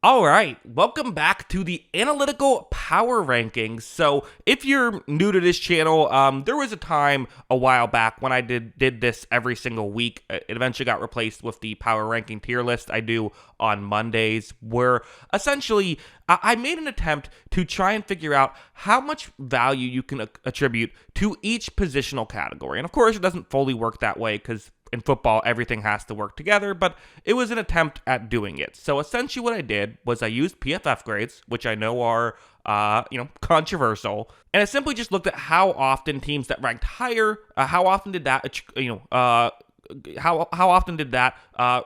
All right, welcome back to the Analytical Power Rankings. So, if you're new to this channel, there was a time a while back when I did this every single week. It eventually got replaced with the Power Ranking tier list I do on Mondays, where essentially I made an attempt to try and figure out how much value you can attribute to each positional category. And of course, it doesn't fully work that way because in football, everything has to work together, but it was an attempt at doing it. So essentially what I did was I used PFF grades, which I know are, controversial, and I simply just looked at how often teams that ranked higher, how often did that, how often did that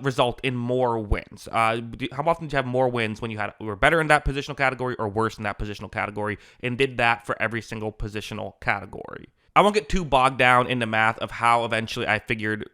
result in more wins? How often did you have more wins when you were better in that positional category or worse in that positional category, and did that for every single positional category. I won't get too bogged down in the math of how eventually I figured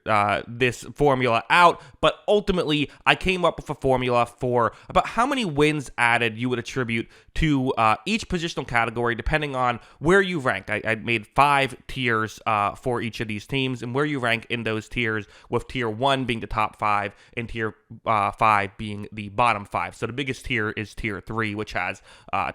this formula out, but ultimately I came up with a formula for about how many wins added you would attribute to each positional category depending on where you rank. I made 5 tiers for each of these teams and where you rank in those tiers, with tier 1 being the top 5 and tier 5 being the bottom 5. So the biggest tier is tier 3, which has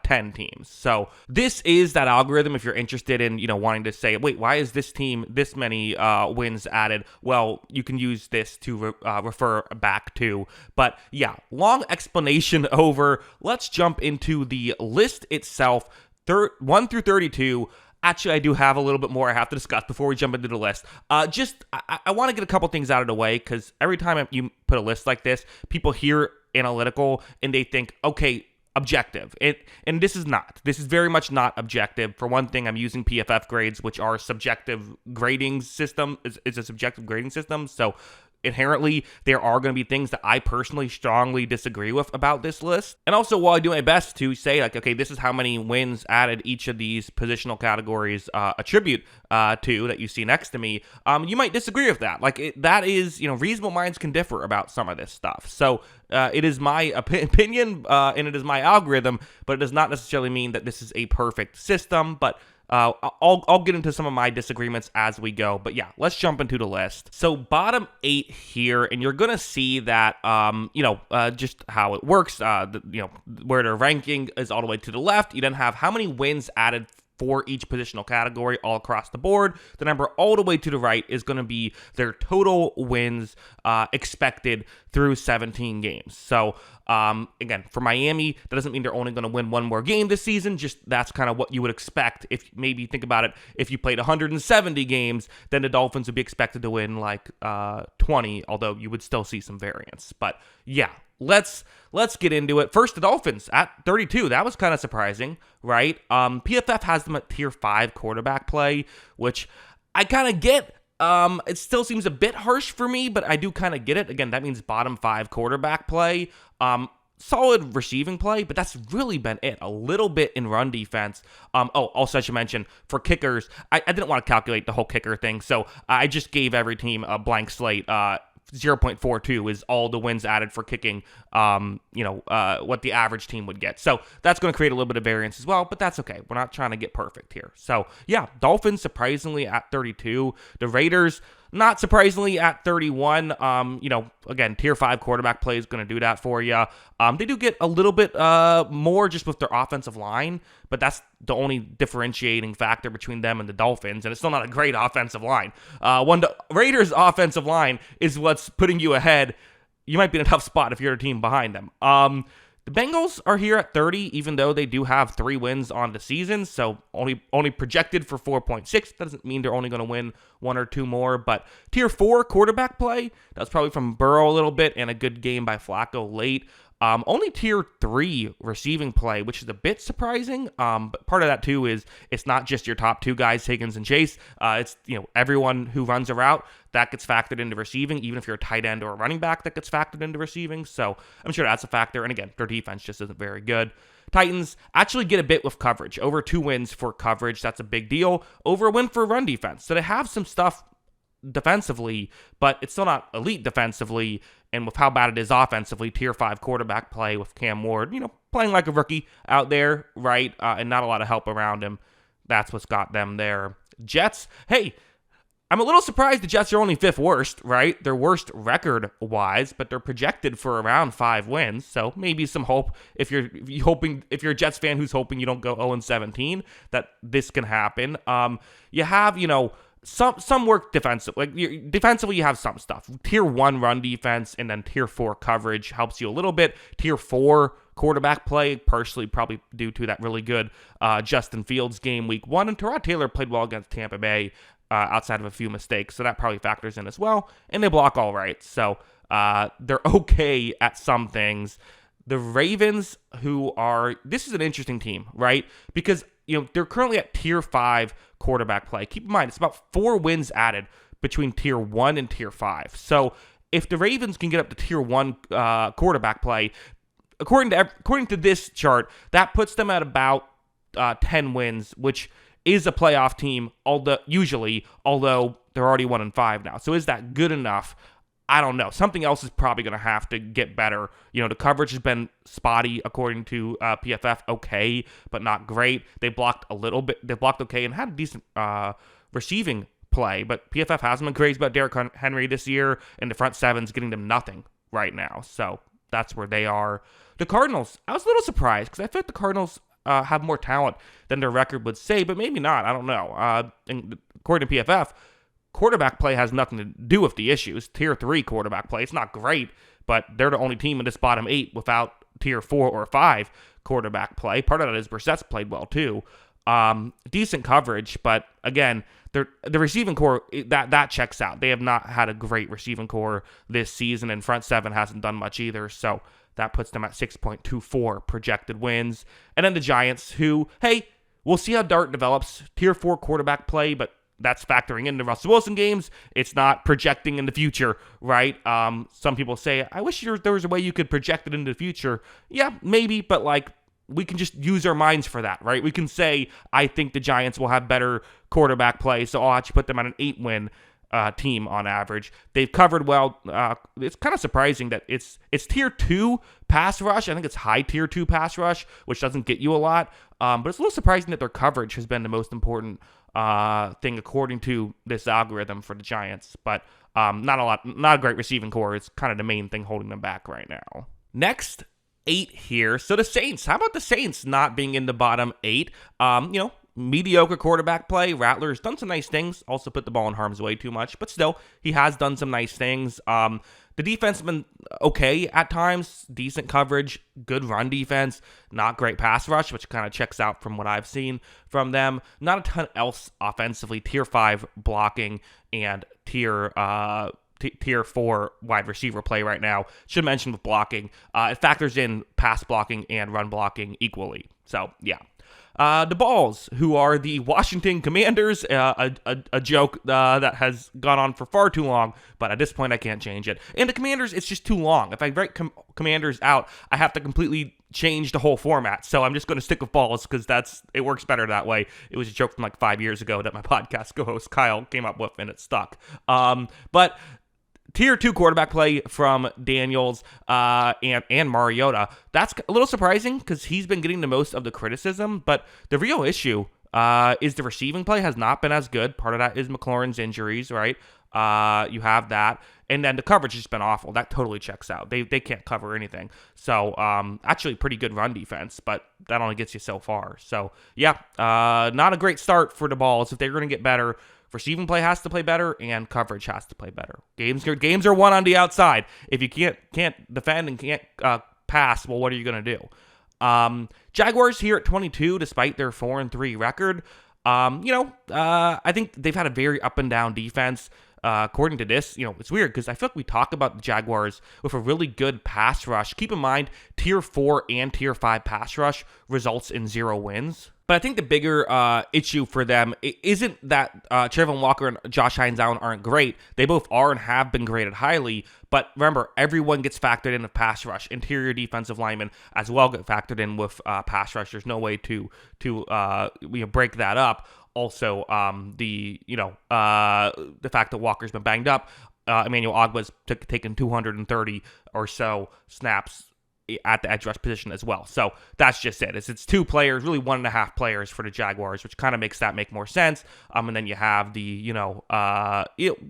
10 teams. So this is that algorithm if you're interested in wanting to say, wait, why is this team this many wins added? Well, you can use this to refer back to. But yeah, long explanation over. Let's jump into the list itself, 1 through 32. Actually, I do have a little bit more I have to discuss before we jump into the list. I want to get a couple things out of the way because every time you put a list like this, people hear analytical and they think, okay, objective. And this is not. This is very much not objective. For one thing, I'm using PFF grades, which are subjective grading system. It's a subjective grading system. So inherently, there are going to be things that I personally strongly disagree with about this list. And also, while I do my best to say, like, okay, this is how many wins added each of these positional categories attribute to that you see next to me, you might disagree with that. Like, that is, reasonable minds can differ about some of this stuff. So it is my opinion and it is my algorithm, but it does not necessarily mean that this is a perfect system. But I'll get into some of my disagreements as we go, but yeah, let's jump into the list. So bottom 8 here, and you're gonna see that just how it works. Where the ranking is all the way to the left. You then have how many wins added for each positional category all across the board. The number all the way to the right is going to be their total wins expected through 17 games. So again, for Miami, that doesn't mean they're only going to win one more game this season. Just that's kind of what you would expect. If maybe think about it, if you played 170 games, then the Dolphins would be expected to win like 20, although you would still see some variance. But yeah, let's get into it. First, the Dolphins at 32. That was kind of surprising, right? PFF has them at tier 5 quarterback play, which I kind of get. It still seems a bit harsh for me, but I do kind of get it. Again, that means bottom 5 quarterback play. Solid receiving play, but that's really been it. A little bit in run defense. Also I should mention, for kickers, I didn't want to calculate the whole kicker thing, so I just gave every team a blank slate. 0.42 is all the wins added for kicking, what the average team would get. So that's going to create a little bit of variance as well, but that's okay. We're not trying to get perfect here. So yeah, Dolphins surprisingly at 32. The Raiders, not surprisingly, at 31. Again, tier 5 quarterback play is going to do that for you. They do get a little bit more just with their offensive line, but that's the only differentiating factor between them and the Dolphins, and it's still not a great offensive line. The Raiders' offensive line is what's putting you ahead. You might be in a tough spot if you're a team behind them. The Bengals are here at 30, even though they do have 3 wins on the season, so only projected for 4.6. That doesn't mean they're only going to win 1 or 2 more, but tier 4 quarterback play, that's probably from Burrow a little bit and a good game by Flacco late. Only tier 3 receiving play, which is a bit surprising. But part of that too is it's not just your top 2 guys, Higgins and Chase. It's everyone who runs a route that gets factored into receiving, even if you're a tight end or a running back that gets factored into receiving. So I'm sure that's a factor. And again, their defense just isn't very good. Titans actually get a bit with coverage. Over 2 wins for coverage, that's a big deal. Over a win for run defense. So they have some stuff defensively, but it's still not elite defensively. And with how bad it is offensively, tier 5 quarterback play with Cam Ward, playing like a rookie out there, right? And not a lot of help around him. That's what's got them there. Jets, hey, I'm a little surprised the Jets are only 5th worst, right? They're worst record-wise, but they're projected for around 5 wins. So maybe some hope if you're a Jets fan who's hoping you don't go 0-17, that this can happen. You have, some work defensive. Defensively, you have some stuff. Tier 1 run defense and then Tier 4 coverage helps you a little bit. Tier 4 quarterback play, partially probably due to that really good Justin Fields game week 1. And Tyrod Taylor played well against Tampa Bay outside of a few mistakes, so that probably factors in as well. And they block all right, so they're okay at some things. The Ravens, this is an interesting team, right? Because they're currently at Tier 5 quarterback play. Keep in mind, it's about 4 wins added between Tier 1 and Tier 5. So if the Ravens can get up to Tier 1 quarterback play, according to this chart, that puts them at about 10 wins, which is a playoff team, although they're already 1-5 now. So is that good enough? I don't know. Something else is probably going to have to get better. The coverage has been spotty according to PFF. Okay, but not great. They blocked a little bit. They blocked okay and had a decent receiving play, but PFF hasn't been crazy about Derrick Henry this year, and the front seven's getting them nothing right now. So that's where they are. The Cardinals, I was a little surprised because I feel like the Cardinals have more talent than their record would say, but maybe not. I don't know. And according to PFF, quarterback play has nothing to do with the issues. Tier 3 quarterback play, it's not great, but they're the only team in this bottom 8 without Tier 4 or 5 quarterback play. Part of that is Brissett's played well too. Decent coverage, but again, the receiving core, that checks out. They have not had a great receiving core this season, and front seven hasn't done much either, so that puts them at 6.24 projected wins. And then the Giants, who, hey, we'll see how Dart develops. Tier 4 quarterback play, but that's factoring into Russell Wilson games. It's not projecting in the future, right? Some people say, I wish there was a way you could project it into the future. Yeah, maybe, but we can just use our minds for that, right? We can say, I think the Giants will have better quarterback play, so I'll actually put them on an 8-win team on average. They've covered well. It's kind of surprising that it's Tier 2 pass rush. I think it's high Tier 2 pass rush, which doesn't get you a lot. But it's a little surprising that their coverage has been the most important thing according to this algorithm for the Giants. But not a great receiving core. It's kind of the main thing holding them back right now. Next, 8 here. So the Saints. How about the Saints not being in the bottom 8? Mediocre quarterback play. Rattler's done some nice things. Also put the ball in harm's way too much, but still, he has done some nice things. The defense has been okay at times. Decent coverage, good run defense, not great pass rush, which kind of checks out from what I've seen from them. Not a ton else offensively. Tier 5 blocking and Tier 4 wide receiver play right now. Should mention with blocking, it factors in pass blocking and run blocking equally. So, yeah. The Balls, who are the Washington Commanders, a joke that has gone on for far too long, but at this point I can't change it. And the Commanders, it's just too long. If I write Commanders out, I have to completely change the whole format. So I'm just going to stick with Balls because it works better that way. It was a joke from 5 years ago that my podcast co-host Kyle came up with, and it stuck. But Tier 2 quarterback play from Daniels and Mariota. That's a little surprising because he's been getting the most of the criticism, but the real issue is the receiving play has not been as good. Part of that is McLaurin's injuries, right? You have that. And then the coverage has been awful. That totally checks out. They can't cover anything. So actually pretty good run defense, but that only gets you so far. So yeah, not a great start for the Balls. If they're going to get better, receiving play has to play better, and coverage has to play better. Games are won on the outside. If you can't defend and can't pass, well, what are you going to do? Jaguars here at 22, despite their 4-3 record. I think they've had a very up and down defense. According to this, it's weird because I feel like we talk about the Jaguars with a really good pass rush. Keep in mind, Tier 4 and Tier 5 pass rush results in 0 wins. But I think the bigger issue for them isn't that Trayvon Walker and Josh Hines Allen aren't great. They both are and have been graded highly. But remember, everyone gets factored in with pass rush. Interior defensive linemen as well get factored in with pass rush. There's no way to break that up. Also, the fact that Walker's been banged up, Emmanuel Ogbah's taken 230 or so snaps at the edge rush position as well. So that's just it. It's 2 players, really 1.5 players for the Jaguars, which kind of makes that make more sense. And then you have the,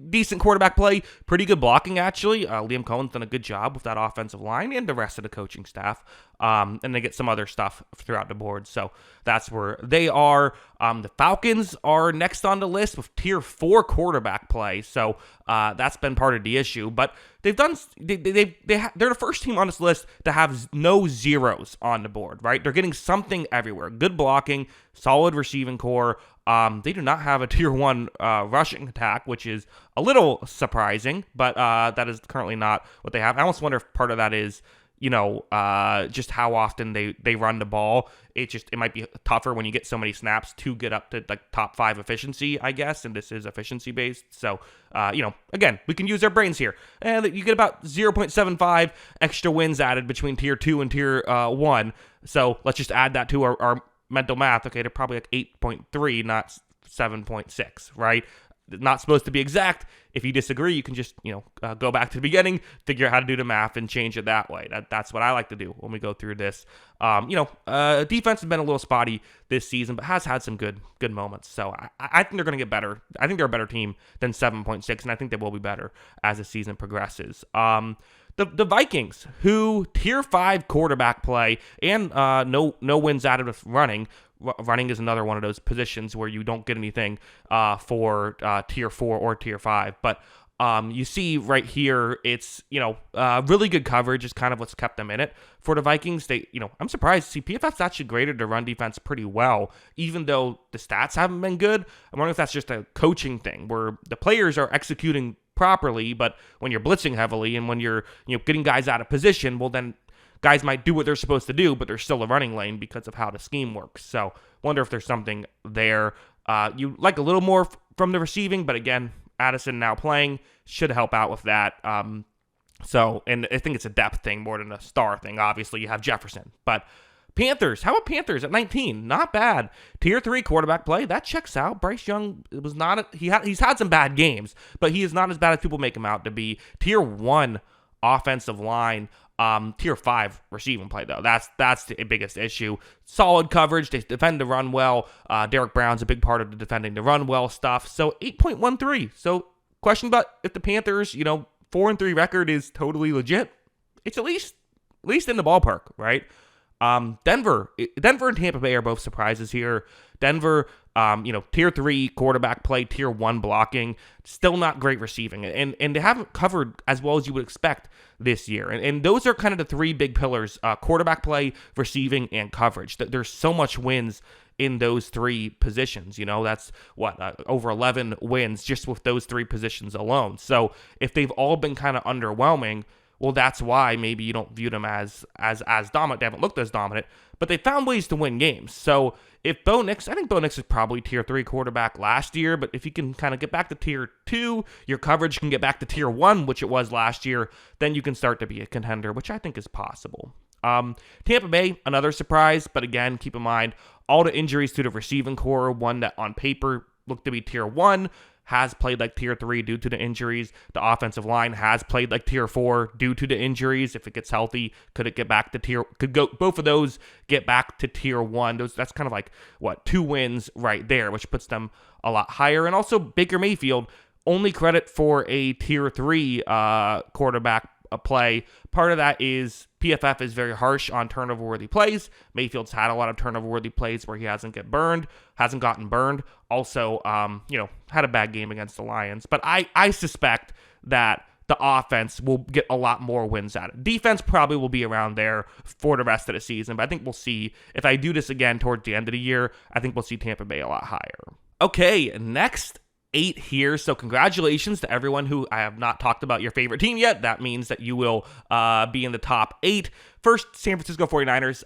decent quarterback play, pretty good blocking actually. Liam Cohen's done a good job with that offensive line and the rest of the coaching staff. And they get some other stuff throughout the board. So that's where they are. The Falcons are next on the list with tier 4 quarterback play. So that's been part of the issue. But they're the first team on this list to have no zeros on the board, right? They're getting something everywhere. Good blocking, solid receiving core. They do not have a tier 1 rushing attack, which is a little surprising, but that is currently not what they have. I almost wonder if part of that is, just how often they run the ball. It might be tougher when you get so many snaps to get up to like top 5 efficiency, I guess, and this is efficiency based. So, again, we can use our brains here. And you get about 0.75 extra wins added between tier 2 and tier 1. So let's just add that to our mental math. Okay, they're probably like 8.3, not 7.6, right? Not supposed to be exact. If you disagree, you can just, go back to the beginning, figure out how to do the math, and change it that way. That's what I like to do when we go through this. Defense has been a little spotty this season, but has had some good moments. So I think they're going to get better. I think they're a better team than 7.6, and I think they will be better as the season progresses. The Vikings, who tier 5 quarterback play and no wins added with running. Running is another one of those positions where you don't get anything for tier 4 or tier 5. But you see right here, it's, really good coverage is kind of what's kept them in it for the Vikings. I'm surprised to see PFF's actually graded the run defense pretty well, even though the stats haven't been good. I'm wondering if that's just a coaching thing where the players are executing properly, but when you're blitzing heavily and when you're getting guys out of position, well then guys might do what they're supposed to do, but there's still a running lane because of how the scheme works. So wonder if there's something there. You like a little more from the receiving, but again, Addison now playing should help out with that. And I think it's a depth thing more than a star thing. Obviously, you have Jefferson, but Panthers. How about Panthers at 19? Not bad. Tier 3 quarterback play. That checks out. Bryce Young was not. He's had some bad games, but he is not as bad as people make him out to be. Tier 1 offensive line. Tier 5 receiving play, though. That's the biggest issue. Solid coverage. They defend the run well. Derek Brown's a big part of the defending the run well stuff. So 8.13. So question about if the Panthers, 4-3 record is totally legit. It's at least in the ballpark, right? Denver and Tampa Bay are both surprises here. Denver, tier 3 quarterback play, tier 1 blocking, still not great receiving, and they haven't covered as well as you would expect this year. And those are kind of the 3 big pillars: quarterback play, receiving, and coverage. There's so much wins in those 3 positions. That's over 11 wins just with those 3 positions alone. So if they've all been kind of underwhelming, well, that's why maybe you don't view them as dominant. They haven't looked as dominant, but they found ways to win games. So if Bo Nix, I think Bo Nix is probably tier 3 quarterback last year, but if you can kind of get back to tier 2, your coverage can get back to tier 1, which it was last year, then you can start to be a contender, which I think is possible. Tampa Bay, another surprise, but again, keep in mind, all the injuries to the receiving core, one that on paper looked to be tier 1, has played like tier 3 due to the injuries. The offensive line has played like tier 4 due to the injuries. If it gets healthy, could both of those get back to tier 1? That's kind of like 2 wins right there, which puts them a lot higher. And also Baker Mayfield, only credit for a tier 3 quarterback play. Part of that is PFF is very harsh on turnover-worthy plays. Mayfield's had a lot of turnover-worthy plays where he hasn't gotten burned. Also, had a bad game against the Lions. But I suspect that the offense will get a lot more wins at it. Defense probably will be around there for the rest of the season, but I think we'll see, if I do this again towards the end of the year, I think we'll see Tampa Bay a lot higher. Okay, next 8 here. So congratulations to everyone who I have not talked about your favorite team yet. That means that you will be in the top 8. First, San Francisco 49ers,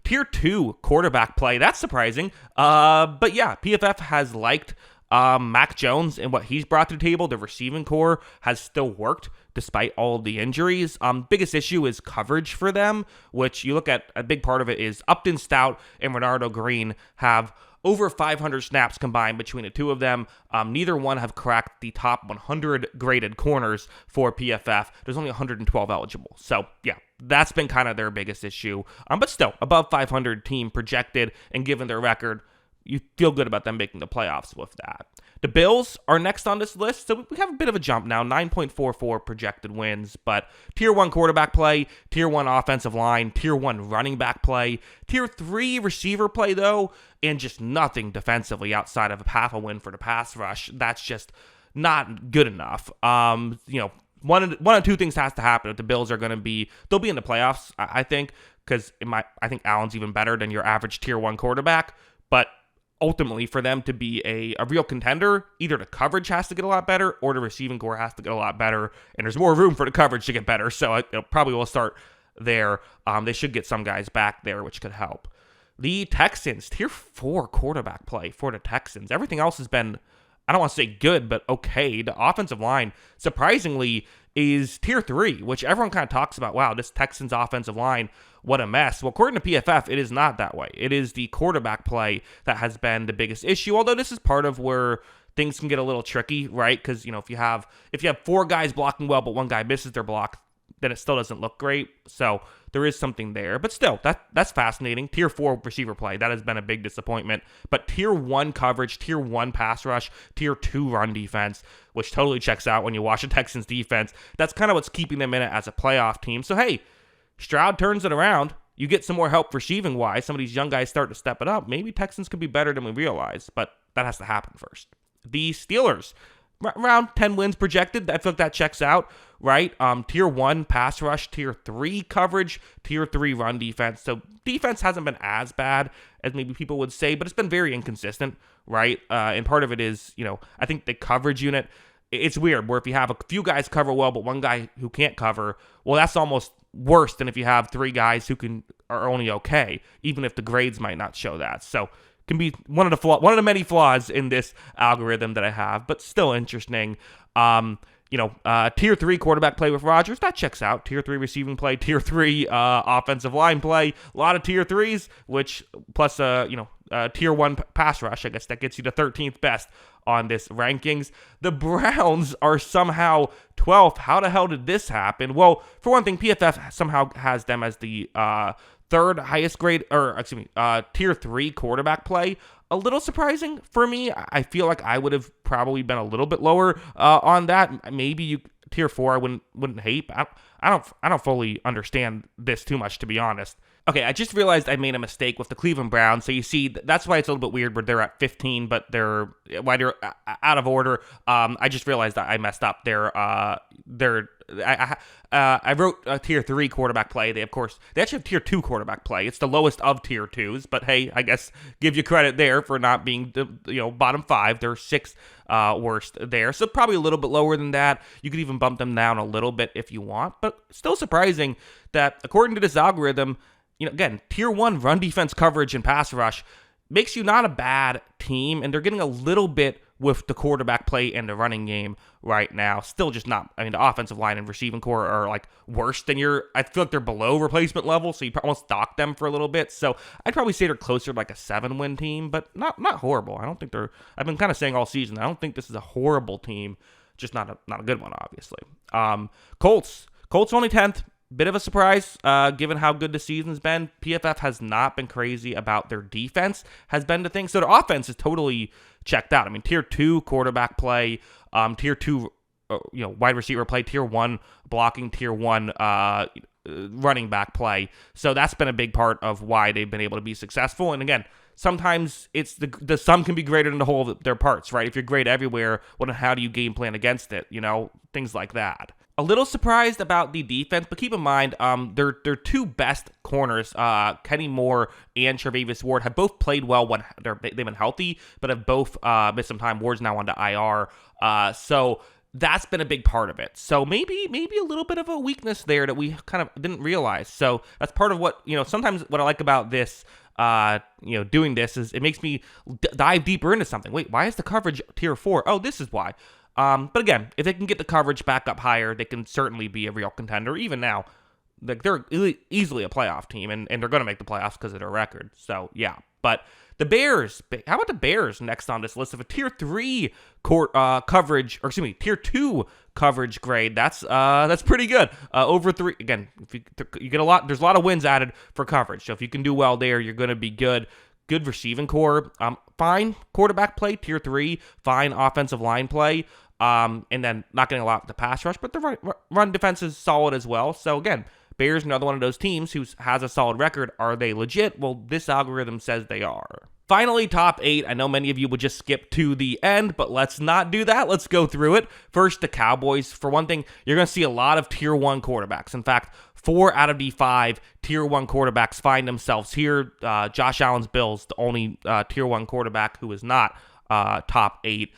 tier 2 quarterback play. That's surprising. But yeah, PFF has liked Mac Jones and what he's brought to the table. The receiving core has still worked despite all of the injuries. Biggest issue is coverage for them, which you look at, a big part of it is Upton Stout and Renardo Green have over 500 snaps combined between the two of them. Neither one have cracked the top 100 graded corners for PFF. There's only 112 eligible. So, yeah, that's been kind of their biggest issue. But still, above 500 team projected, and given their record, you feel good about them making the playoffs with that. The Bills are next on this list, so we have a bit of a jump now, 9.44 projected wins, but Tier 1 quarterback play, Tier 1 offensive line, Tier 1 running back play, Tier 3 receiver play, though, and just nothing defensively outside of half a win for the pass rush. That's just not good enough. One of two things has to happen if the Bills are going to be, they'll be in the playoffs, I think, because I think Allen's even better than your average Tier 1 quarterback, but ultimately, for them to be a real contender, either the coverage has to get a lot better or the receiving core has to get a lot better, and there's more room for the coverage to get better, so it probably will start there. They should get some guys back there, which could help. The Texans, Tier 4 quarterback play for the Texans. Everything else has been, I don't want to say good, but okay. The offensive line, surprisingly, is Tier 3, which everyone kind of talks about. Wow, this Texans offensive line, what a mess. Well, according to PFF, it is not that way. It is the quarterback play that has been the biggest issue, although this is part of where things can get a little tricky, right? Because, if you have 4 guys blocking well, but one guy misses their block, then it still doesn't look great. So there is something there. But still, that's fascinating. Tier 4 receiver play, that has been a big disappointment. But Tier 1 coverage, Tier 1 pass rush, Tier 2 run defense, which totally checks out when you watch the Texans defense. That's kind of what's keeping them in it as a playoff team. So, hey, Stroud turns it around. You get some more help receiving-wise. Some of these young guys start to step it up. Maybe Texans could be better than we realize, but that has to happen first. The Steelers, around 10 wins projected. I feel like that checks out, right? Tier 1 pass rush, Tier 3 coverage, Tier 3 run defense. So defense hasn't been as bad as maybe people would say, but it's been very inconsistent, right? And part of it is, I think the coverage unit, it's weird where if you have a few guys cover well, but one guy who can't cover, well, that's almost worse than if you have 3 guys who are only okay, even if the grades might not show that. So can be one of the many flaws in this algorithm that I have, but still interesting. Tier 3 quarterback play with Rodgers, that checks out. Tier 3 receiving play, Tier 3 offensive line play, a lot of Tier 3s, which plus Tier 1 pass rush, I guess that gets you to 13th best on this rankings. The Browns are somehow 12th. How the hell did this happen? Well, for one thing, PFF somehow has them as the third highest grade, Tier 3 quarterback play. A little surprising for me. I feel like I would have probably been a little bit lower on that. Maybe Tier 4 I wouldn't hate. I don't fully understand this too much, to be honest. Okay, I just realized I made a mistake with the Cleveland Browns. So you see, that's why it's a little bit weird where they're at 15, but they're out of order. I just realized that I messed up. I wrote a Tier 3 quarterback play. They actually have Tier 2 quarterback play. It's the lowest of Tier 2s, but hey, I guess give you credit there for not being bottom 5. They're 6th worst there, so probably a little bit lower than that. You could even bump them down a little bit if you want, but still surprising that according to this algorithm, again, Tier 1 run defense coverage and pass rush makes you not a bad team, and they're getting a little bit with the quarterback play and the running game right now. Still just not, the offensive line and receiving core are like worse than I feel like they're below replacement level, so you almost dock them for a little bit. So I'd probably say they're closer to like a 7-win team, but not horrible. I don't think I've been kind of saying all season, I don't think this is a horrible team, just not a good one, obviously. Colts only 10th. Bit of a surprise, given how good the season's been. PFF has not been crazy about their defense, has been the thing. So their offense is totally checked out. Tier 2 quarterback play, Tier 2, wide receiver play, Tier 1 blocking, Tier 1 running back play. So that's been a big part of why they've been able to be successful. And again, sometimes it's the sum can be greater than the whole of their parts, right? If you're great everywhere, well, then how do you game plan against it? Things like that. A little surprised about the defense, but keep in mind, their 2 best corners, Kenny Moore and Tre'Davious Ward, have both played well when they've been healthy, but have both missed some time. Ward's now on to IR, so that's been a big part of it. So maybe a little bit of a weakness there that we kind of didn't realize. So that's part of what, sometimes what I like about this, doing this is it makes me dive deeper into something. Wait, why is the coverage Tier 4? Oh, this is why. But again, if they can get the coverage back up higher, they can certainly be a real contender. Even now, they're easily a playoff team, and they're going to make the playoffs because of their record. So, yeah. But the Bears, how about the Bears next on this list of a tier 3 coverage, or excuse me, tier 2 coverage grade? That's pretty good. Over 3, again, if you get a lot, there's a lot of wins added for coverage. So if you can do well there, you're going to be good. Good receiving core, fine quarterback play, tier 3, fine offensive line play, and then not getting a lot of the pass rush, but the run defense is solid as well. So again, Bears, another one of those teams who has a solid record. Are they legit? Well, this algorithm says they are. Finally, top 8. I know many of you would just skip to the end, but let's not do that. Let's go through it. First, the Cowboys. For one thing, you're going to see a lot of tier 1 quarterbacks. In fact, 4 out of the 5 tier 1 quarterbacks find themselves here. Josh Allen's Bills, the only tier 1 quarterback who is not top 8.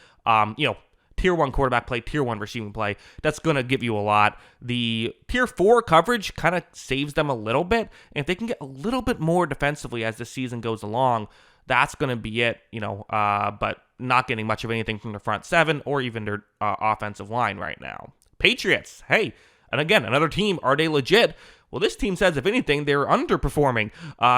Tier 1 quarterback play, tier 1 receiving play, that's going to give you a lot. The tier 4 coverage kind of saves them a little bit. And if they can get a little bit more defensively as the season goes along, that's going to be it, but not getting much of anything from the front 7 or even their offensive line right now. Patriots, hey, and again, another team, are they legit? Well, this team says, if anything, they're underperforming,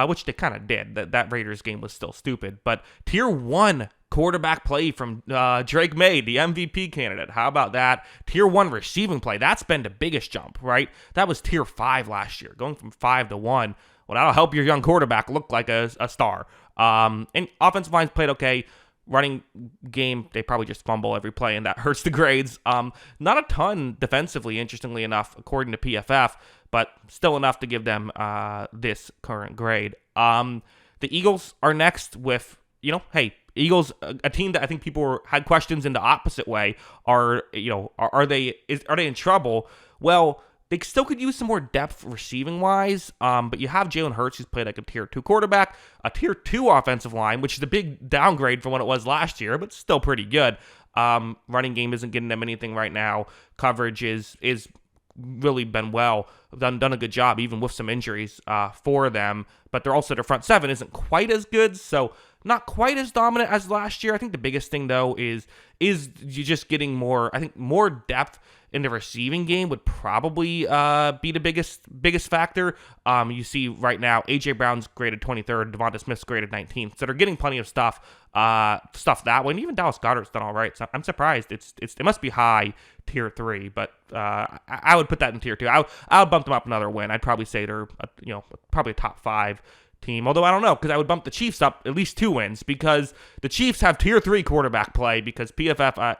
which they kind of did. That Raiders game was still stupid. But tier 1 quarterback play from Drake May, the MVP candidate. How about that? Tier 1 receiving play. That's been the biggest jump, right? That was tier 5 last year, going from 5 to 1. Well, that'll help your young quarterback look like a star. And offensive lines played okay. Running game, they probably just fumble every play, and that hurts the grades. Not a ton defensively, interestingly enough, according to PFF, but still enough to give them this current grade. The Eagles are next with, Eagles, a team that I think people had questions in the opposite way. Are they in trouble? Well, they still could use some more depth receiving-wise, but you have Jalen Hurts, who's played like a tier 2 quarterback, a tier 2 offensive line, which is a big downgrade from what it was last year, but still pretty good. Running game isn't getting them anything right now. Coverage is really been done a good job, even with some injuries for them, but they're also, their front 7 isn't quite as good, so not quite as dominant as last year. I think the biggest thing, though, is you just getting more depth in the receiving game would probably be the biggest factor. You see right now, A.J. Brown's graded 23rd, Devonta Smith's graded 19th, so they're getting plenty of stuff that way, and even Dallas Goedert's done all right, so I'm surprised. It must be high tier 3, but I would put that in tier 2. I would bump them up another win. I'd probably say they're probably a top 5 team, although I don't know, because I would bump the Chiefs up at least 2 wins, because the Chiefs have tier 3 quarterback play, because PFF,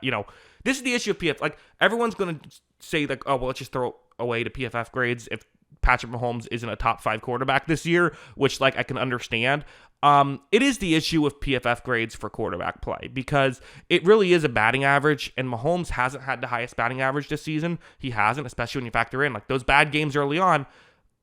this is the issue of PFF. Like, everyone's going to say, like, oh, well, let's just throw away the PFF grades if Patrick Mahomes isn't a top 5 quarterback this year, which, like, I can understand. It is the issue with PFF grades for quarterback play, because it really is a batting average, and Mahomes hasn't had the highest batting average this season. He hasn't, especially when you factor in, like, those bad games early on.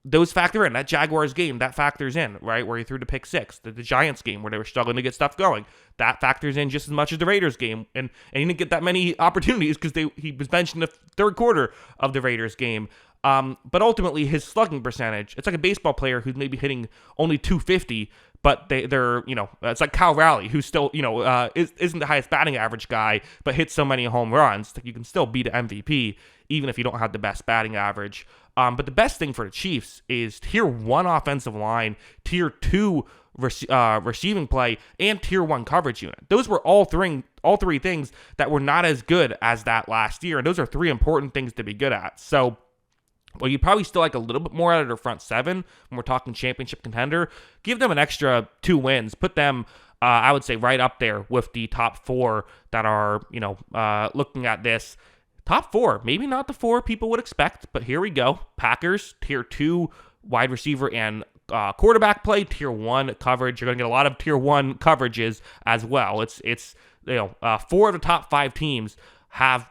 Those factor in. That Jaguars game, that factors in, right? Where he threw the pick 6. The Giants game, where they were struggling to get stuff going, that factors in just as much as the Raiders game. And he didn't get that many opportunities because he was benched in the third quarter of the Raiders game. But ultimately, his slugging percentage, it's like a baseball player who's maybe hitting only 250, but they're it's like Cal Raleigh, who's still, isn't the highest batting average guy, but hits so many home runs that you can still beat an MVP, even if you don't have the best batting average. But the best thing for the Chiefs is tier 1 offensive line, tier 2 receiving play, and tier 1 coverage unit. Those were all three things that were not as good as that last year, and those are 3 important things to be good at. So, well, you probably still like a little bit more out of their front 7 when we're talking championship contender. Give them an extra 2 wins. Put them, I would say, right up there with the top 4 that are, looking at this. Top 4, maybe not the 4 people would expect, but here we go. Packers, tier 2 wide receiver and quarterback play, tier 1 coverage. You're going to get a lot of tier 1 coverages as well. It's 4 of the top 5 teams have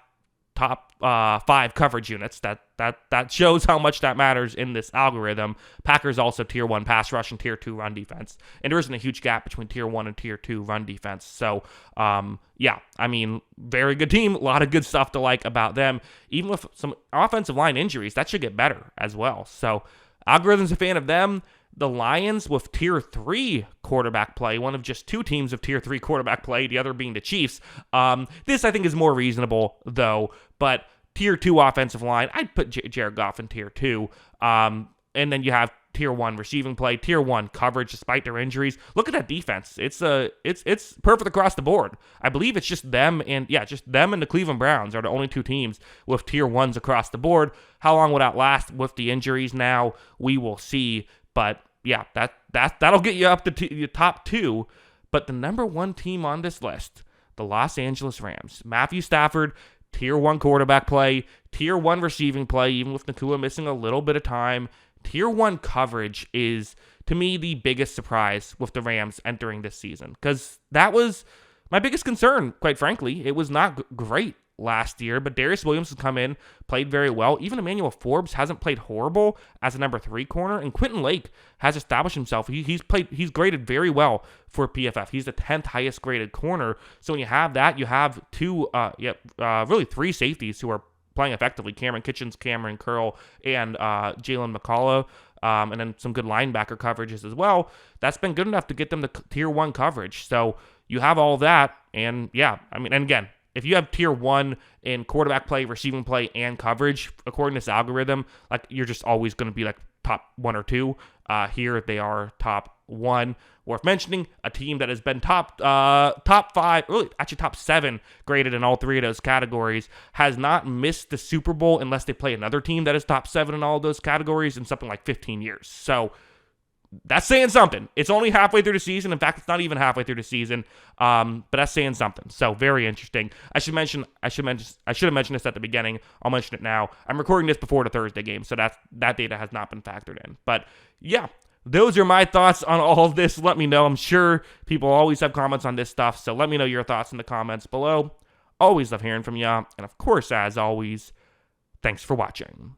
top 5 coverage units. That shows how much that matters in this algorithm. Packers also tier 1 pass rush and tier 2 run defense. And there isn't a huge gap between tier 1 and tier 2 run defense. So, very good team. A lot of good stuff to like about them. Even with some offensive line injuries, that should get better as well. So, algorithm's a fan of them. The Lions with tier 3 quarterback play, one of just 2 teams of tier 3 quarterback play, the other being the Chiefs. This, I think, is more reasonable, though. But tier 2 offensive line, I'd put Jared Goff in tier 2. And then you have tier 1 receiving play, tier 1 coverage despite their injuries. Look at that defense. It's perfect across the board. I believe it's just them and the Cleveland Browns are the only two teams with tier 1s across the board. How long will that last with the injuries now? We will see. But yeah, that'll get you up to your top 2. But the number 1 team on this list, the Los Angeles Rams. Matthew Stafford, tier 1 quarterback play, tier 1 receiving play, even with Nakua missing a little bit of time. Tier 1 coverage is, to me, the biggest surprise with the Rams entering this season, because that was my biggest concern, quite frankly. It was not great last year, but Darius Williams has come in, played very well. Even Emmanuel Forbes hasn't played horrible as a number 3 corner, and Quentin Lake has established himself. He's graded very well for PFF. He's the 10th highest graded corner. So when you have that, you have really 3 safeties who are playing effectively: Cameron Kitchens, Cameron Curl, and Jalen McCullough. And then some good linebacker coverages as well. That's been good enough to get them to tier 1 coverage. So you have all that, and and again, if you have tier 1 in quarterback play, receiving play, and coverage, according to this algorithm, like, you're just always going to be like top 1 or 2. Here they are top 1. Worth mentioning, a team that has been top 5, really actually top 7 graded in all 3 of those categories, has not missed the Super Bowl unless they play another team that is top 7 in all of those categories in something like 15 years. So that's saying something. It's only halfway through the season. In fact, it's not even halfway through the season. But that's saying something. So very interesting. I should have mentioned this at the beginning. I'll mention it now. I'm recording this before the Thursday game, so that data has not been factored in. But yeah, those are my thoughts on all of this. Let me know. I'm sure people always have comments on this stuff, so let me know your thoughts in the comments below. Always love hearing from you. And of course, as always, thanks for watching.